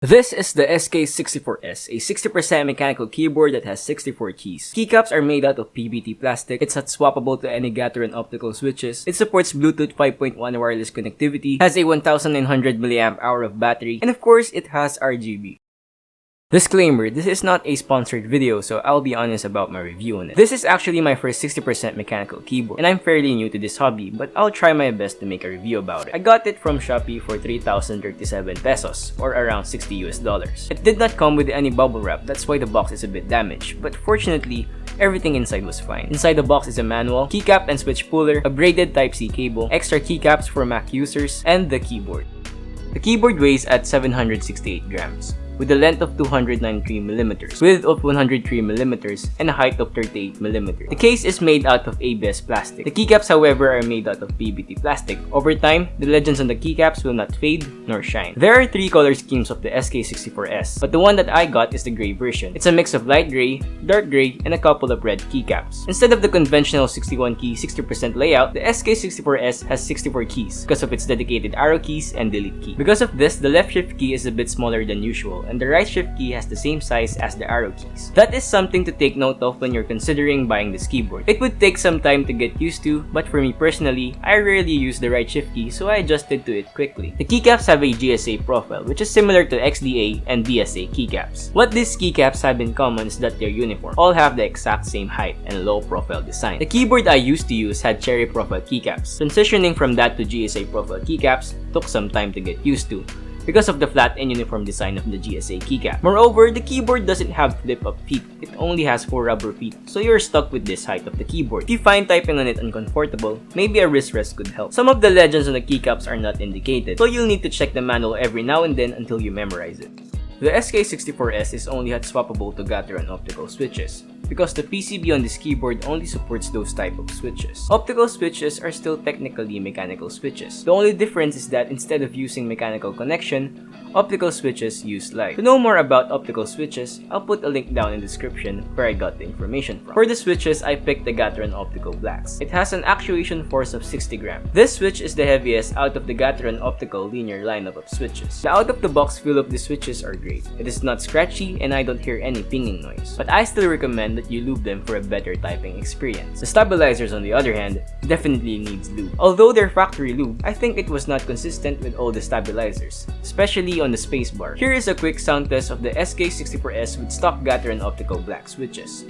This is the SK64S, a 60% mechanical keyboard that has 64 keys. Keycaps are made out of PBT plastic, it's hot swappable to any GATERON optical switches, it supports Bluetooth 5.1 wireless connectivity, has a 1900 mAh of battery, and of course, it has RGB. Disclaimer, this is not a sponsored video, so I'll be honest about my review on it. This is actually my first 60% mechanical keyboard, and I'm fairly new to this hobby, but I'll try my best to make a review about it. I got it from Shopee for 3,037 pesos, or around $60 US. It did not come with any bubble wrap, that's why the box is a bit damaged, but fortunately, everything inside was fine. Inside the box is a manual, keycap and switch puller, a braided Type-C cable, extra keycaps for Mac users, and the keyboard. The keyboard weighs at 768 grams. With a length of 293mm, width of 103mm, and a height of 38mm. The case is made out of ABS plastic. The keycaps, however, are made out of PBT plastic. Over time, the legends on the keycaps will not fade nor shine. There are three color schemes of the SK64S, but the one that I got is the gray version. It's a mix of light gray, dark gray, and a couple of red keycaps. Instead of the conventional 61-key 60% layout, the SK64S has 64 keys because of its dedicated arrow keys and delete key. Because of this, the left shift key is a bit smaller than usual, and the right shift key has the same size as the arrow keys. That is something to take note of when you're considering buying this keyboard. It would take some time to get used to, but for me personally, I rarely use the right shift key, so I adjusted to it quickly. The keycaps have a GSA profile, which is similar to XDA and DSA keycaps. What these keycaps have in common is that they're uniform. All have the exact same height and low profile design. The keyboard I used to use had cherry profile keycaps. Transitioning from that to GSA profile keycaps took some time to get used to, because of the flat and uniform design of the GSA keycap. Moreover, the keyboard doesn't have flip-up feet. It only has 4 rubber feet, so you're stuck with this height of the keyboard. If you find typing on it uncomfortable, maybe a wrist rest could help. Some of the legends on the keycaps are not indicated, so you'll need to check the manual every now and then until you memorize it. The SK64S is only hot swappable to GATERON optical switches, because the PCB on this keyboard only supports those type of switches. Optical switches are still technically mechanical switches. The only difference is that instead of using mechanical connection, optical switches use light. To know more about optical switches, I'll put a link down in the description where I got the information from. For the switches, I picked the GATERON Optical Blacks. It has an actuation force of 60 grams. This switch is the heaviest out of the GATERON Optical linear lineup of switches. The out-of-the-box feel of the switches are great. It is not scratchy and I don't hear any pinging noise. But I still recommend that you lube them for a better typing experience. The stabilizers, on the other hand, definitely needs lube. Although they're factory lube, I think it was not consistent with all the stabilizers, especially on the spacebar. Here is a quick sound test of the SK64S with stock GATERON Optical Black switches.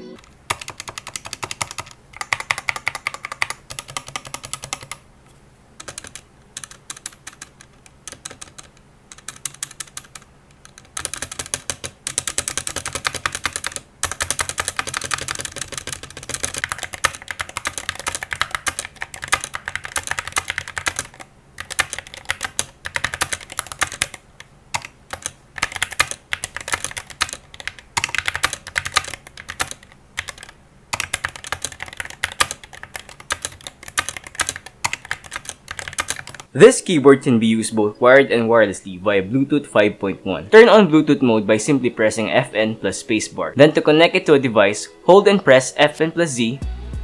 This keyboard can be used both wired and wirelessly via Bluetooth 5.1. Turn on Bluetooth mode by simply pressing FN plus spacebar. Then to connect it to a device, hold and press FN plus Z,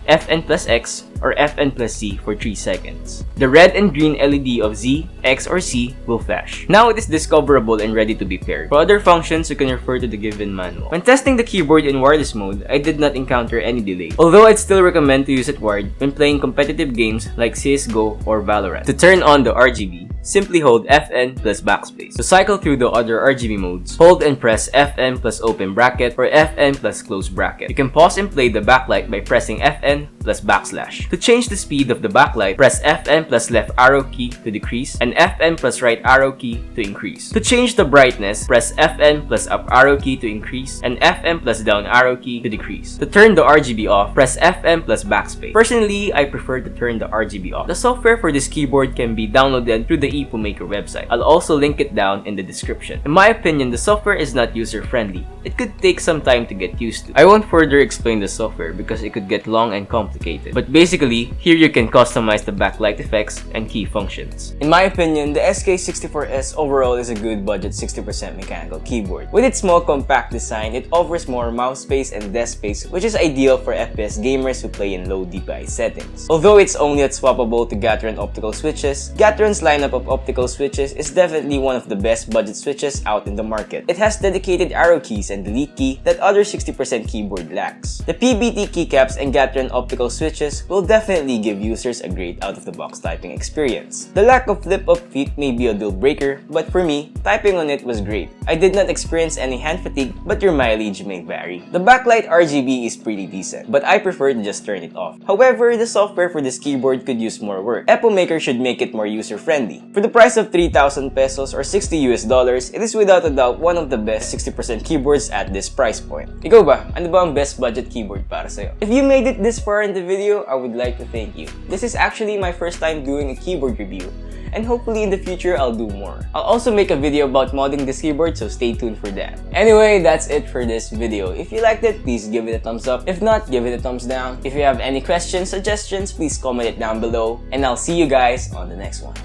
FN plus X, or FN plus C for 3 seconds. The red and green LED of Z, X, or C will flash. Now it is discoverable and ready to be paired. For other functions, you can refer to the given manual. When testing the keyboard in wireless mode, I did not encounter any delay, although I'd still recommend to use it wired when playing competitive games like CSGO or Valorant. To turn on the RGB, simply hold FN plus backspace. To cycle through the other RGB modes, hold and press FN plus open bracket or FN plus close bracket. You can pause and play the backlight by pressing FN plus backslash. To change the speed of the backlight, press FN plus left arrow key to decrease and FN plus right arrow key to increase. To change the brightness, press FN plus up arrow key to increase and FN plus down arrow key to decrease. To turn the RGB off, press FN plus backspace. Personally, I prefer to turn the RGB off. The software for this keyboard can be downloaded through the EpoMaker website. I'll also link it down in the description. In my opinion, the software is not user-friendly. It could take some time to get used to. I won't further explain the software because it could get long and complicated, but basically Basically, here you can customize the backlight effects and key functions. In my opinion, the SK64S overall is a good budget 60% mechanical keyboard. With its small compact design, it offers more mouse space and desk space, which is ideal for FPS gamers who play in low DPI settings. Although it's only at swappable to GATERON optical switches, GATERON's lineup of optical switches is definitely one of the best budget switches out in the market. It has dedicated arrow keys and delete key that other 60% keyboard lacks. The PBT keycaps and GATERON optical switches will definitely give users a great out-of-the-box typing experience. The lack of flip-up feet may be a deal breaker, but for me, typing on it was great. I did not experience any hand fatigue, but your mileage may vary. The backlight RGB is pretty decent, but I prefer to just turn it off. However, the software for this keyboard could use more work. Apple maker should make it more user-friendly. For the price of 3,000 pesos or $60 US, it is without a doubt one of the best 60% keyboards at this price point. Ikaw ba? Ano ba ang best budget keyboard para sa'yo? If you made it this far in the video, I would like to thank you. This is actually my first time doing a keyboard review, and hopefully in the future I'll do more. I'll also make a video about modding this keyboard, so stay tuned for that. Anyway, that's it for this video. If you liked it, please give it a thumbs up. If not, give it a thumbs down. If you have any questions, suggestions, please comment it down below, and I'll see you guys on the next one.